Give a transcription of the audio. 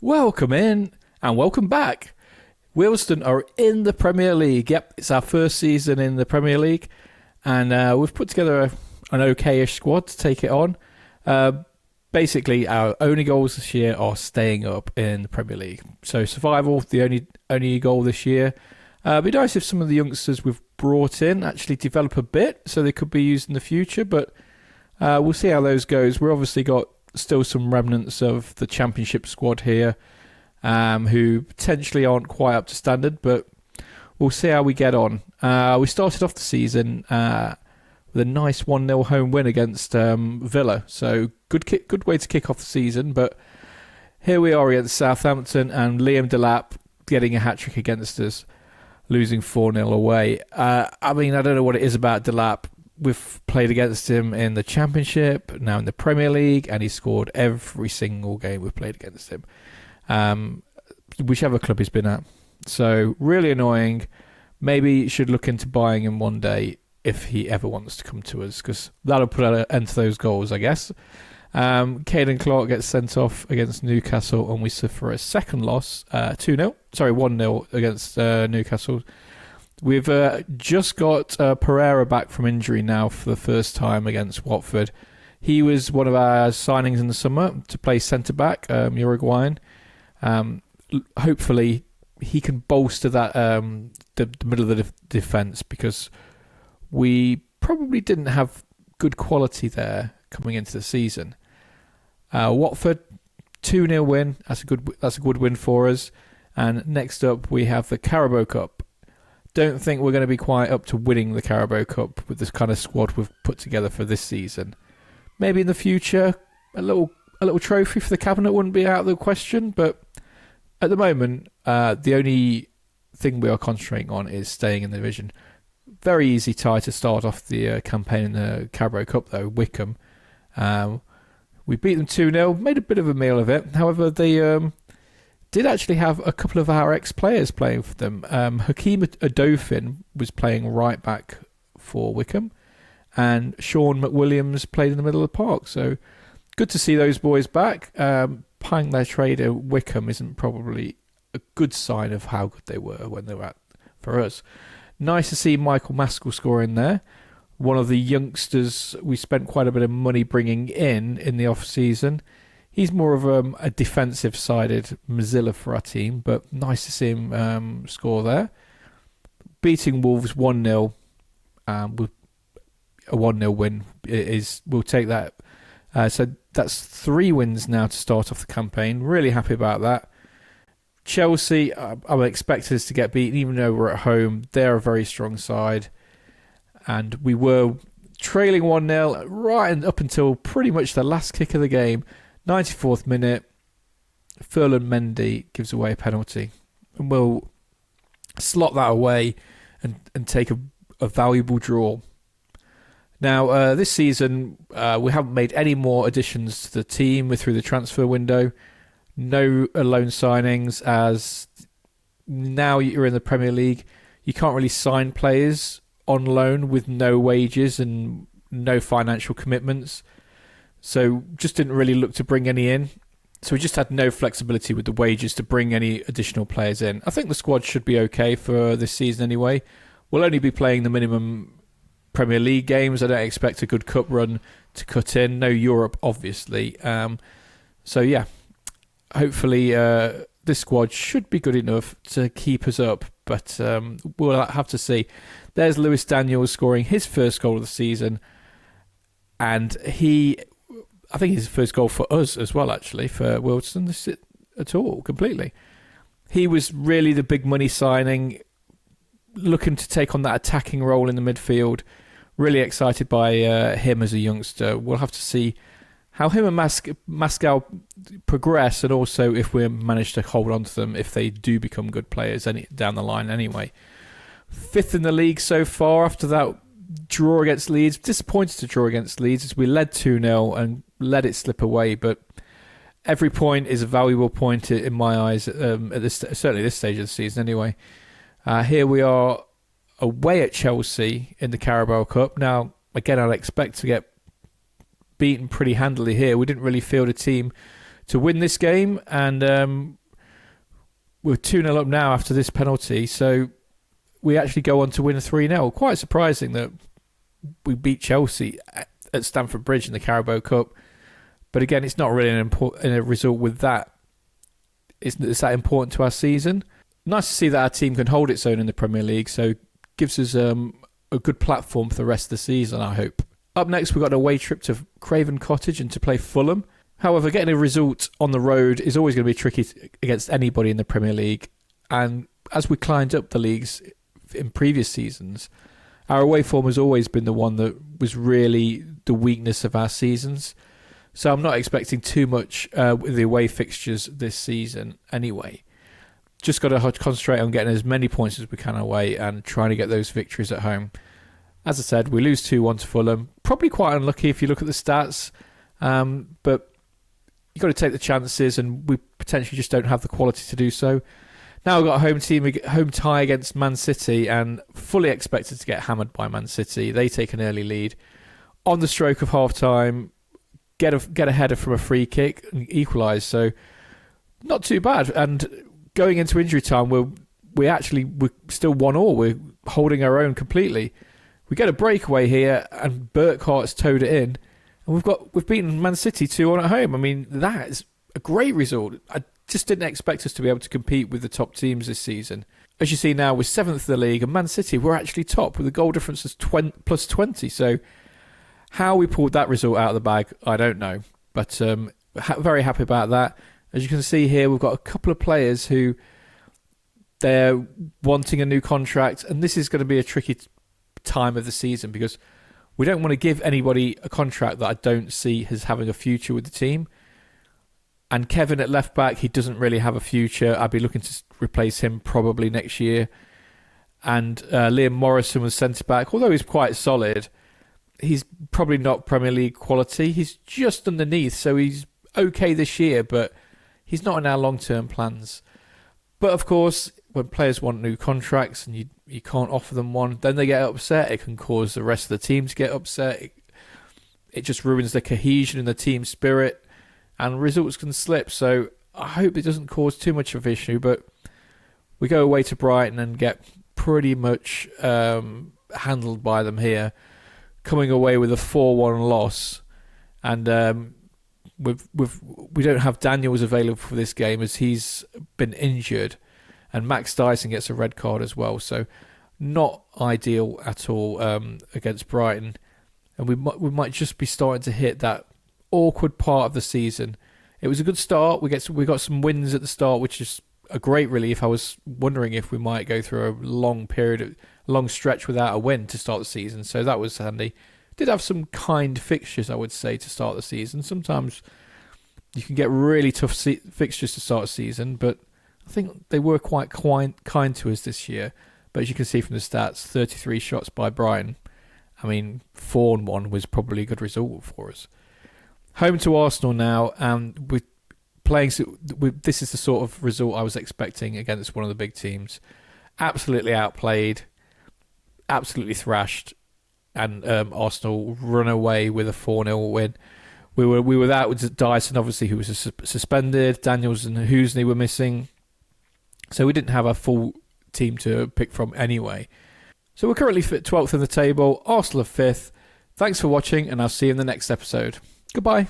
Welcome in and welcome back. Wealdstone are in the Premier League. Yep, it's our first season in the Premier League, and we've put together an okay-ish squad to take it on. Basically, our only goals this year are staying up in the Premier League. So survival, the only goal this year. It'd be nice if some of the youngsters we've brought in actually develop a bit, so they could be used in the future, but we'll see how those goes. We've obviously got still some remnants of the Championship squad here, who potentially aren't quite up to standard, but we'll see how we get on. We started off the season with a nice 1-0 home win against Villa, so good way to kick off the season. But here we are against Southampton, and Liam Delap getting a hat-trick against us, losing 4-0 away. I don't know what it is about Delap. We've played against him in the Championship, now in the Premier League, and he's scored every single game we've played against him, whichever club he's been at. So really annoying. Maybe should look into buying him one day if he ever wants to come to us, because that'll put an end to those goals, I guess. Caden Clark gets sent off against Newcastle, and we suffer a second loss, 1-0 against Newcastle. We've just got Pereira back from injury now for the first time against Watford. He was one of our signings in the summer to play centre-back, Uruguayan. Hopefully he can bolster that the middle of the defence, because we probably didn't have good quality there coming into the season. Watford, 2-0 win. That's a good win for us. And next up we have the Carabao Cup. Don't think we're going to be quite up to winning the Carabao Cup with this kind of squad we've put together for this season. Maybe in the future, a little trophy for the cabinet wouldn't be out of the question, but at the moment, the only thing we are concentrating on is staying in the division. Very easy tie to start off the campaign in the Carabao Cup, though, Wickham. We beat them 2-0, made a bit of a meal of it. However, they did actually have a couple of our ex-players playing for them. Hakeem Adofin was playing right back for Wickham, and Sean McWilliams played in the middle of the park. So good to see those boys back. Paying their trade at Wickham isn't probably a good sign of how good they were when they were at for us. Nice to see Michael Maskell scoring there. One of the youngsters we spent quite a bit of money bringing in the off-season. He's more of a defensive-sided Mozilla for our team, but nice to see him score there. Beating Wolves 1-0, with a 1-0 win, we'll take that. So that's 3 wins now to start off the campaign. Really happy about that. Chelsea, I'm expecting us to get beaten, even though we're at home. They're a very strong side. And we were trailing 1-0 right up until pretty much the last kick of the game. 94th minute, Ferland Mendy gives away a penalty, and we'll slot that away and take a valuable draw. Now, this season, we haven't made any more additions to the team through the transfer window. No loan signings, as now you're in the Premier League. You can't really sign players on loan with no wages and no financial commitments. So just didn't really look to bring any in. So we just had no flexibility with the wages to bring any additional players in. I think the squad should be okay for this season anyway. We'll only be playing the minimum Premier League games. I don't expect a good cup run to cut in. No Europe, obviously. So yeah, hopefully this squad should be good enough to keep us up. But we'll have to see. There's Lewis Daniels scoring his first goal of the season. And I think his first goal for us as well, actually, for Wealdstone at all, completely. He was really the big money signing, looking to take on that attacking role in the midfield. Really excited by him as a youngster. We'll have to see how him and Maskell progress, and also if we manage to hold on to them if they do become good players down the line anyway. 5th in the league so far after that draw against Leeds. Disappointed to draw against Leeds as we led 2-0 and let it slip away, but every point is a valuable point in my eyes, certainly this stage of the season anyway. Here we are away at Chelsea in the Carabao Cup. Now, again, I'd expect to get beaten pretty handily here. We didn't really field a team to win this game, and we're 2-0 up now after this penalty, so we actually go on to win 3-0. Quite surprising that we beat Chelsea at Stamford Bridge in the Carabao Cup, but again, it's not really a result with that. It's that important to our season. Nice to see that our team can hold its own in the Premier League, so gives us a good platform for the rest of the season, I hope. Up next, we've got an away trip to Craven Cottage and to play Fulham. However, getting a result on the road is always going to be tricky against anybody in the Premier League. And as we climbed up the leagues in previous seasons, our away form has always been the one that was really the weakness of our seasons. So I'm not expecting too much with the away fixtures this season anyway. Just got to concentrate on getting as many points as we can away and trying to get those victories at home. As I said, we lose 2-1 to Fulham. Probably quite unlucky if you look at the stats. But you've got to take the chances, and we potentially just don't have the quality to do so. Now we've got a home tie against Man City, and fully expected to get hammered by Man City. They take an early lead. On the stroke of half-time, get a header from a free kick and equalise. So not too bad. And going into injury time, we're still 1-1. We're holding our own completely. We get a breakaway here, and Burkhart's towed it in, and we've beaten Man City 2-1 at home. I mean, that is a great result. I just didn't expect us to be able to compete with the top teams this season. As you see now, we're 7th of the league, and Man City, we're actually top with a goal difference of plus 20. So how we pulled that result out of the bag, I don't know. But very happy about that. As you can see here, we've got a couple of players who they're wanting a new contract, and this is going to be a tricky time of the season because we don't want to give anybody a contract that I don't see as having a future with the team. And Kevin at left back, he doesn't really have a future. I'd be looking to replace him probably next year. And Liam Morrison was centre back, although he's quite solid. He's probably not Premier League quality. He's just underneath, so he's okay this year, but he's not in our long-term plans. But of course, when players want new contracts and you can't offer them one, then they get upset. It can cause the rest of the team to get upset. It just ruins the cohesion and the team spirit, and results can slip. So I hope it doesn't cause too much of an issue, but we go away to Brighton and get pretty much handled by them here, coming away with a 4-1 loss. And we don't have Daniels available for this game as he's been injured, and Max Dyson gets a red card as well. So not ideal at all against Brighton, and we might just be starting to hit that awkward part of the season. It was a good start. We got some wins at the start, which is a great relief. I was wondering if we might go through a long stretch without a win to start the season, so that was handy. Did have some kind fixtures, I would say, to start the season. Sometimes you can get really tough fixtures to start a season, but I think they were quite kind to us this year. But as you can see from the stats, 33 shots by Brighton. I mean, 4-1 was probably a good result for us. Home to Arsenal now, and we're playing. This is the sort of result I was expecting against one of the big teams. Absolutely outplayed, absolutely thrashed, and Arsenal run away with a 4-0 win. We were without Dyson, obviously, who was suspended. Daniels and Housney were missing, so we didn't have a full team to pick from anyway. So we're currently 12th in the table. Arsenal are 5th. Thanks for watching, and I'll see you in the next episode. Goodbye.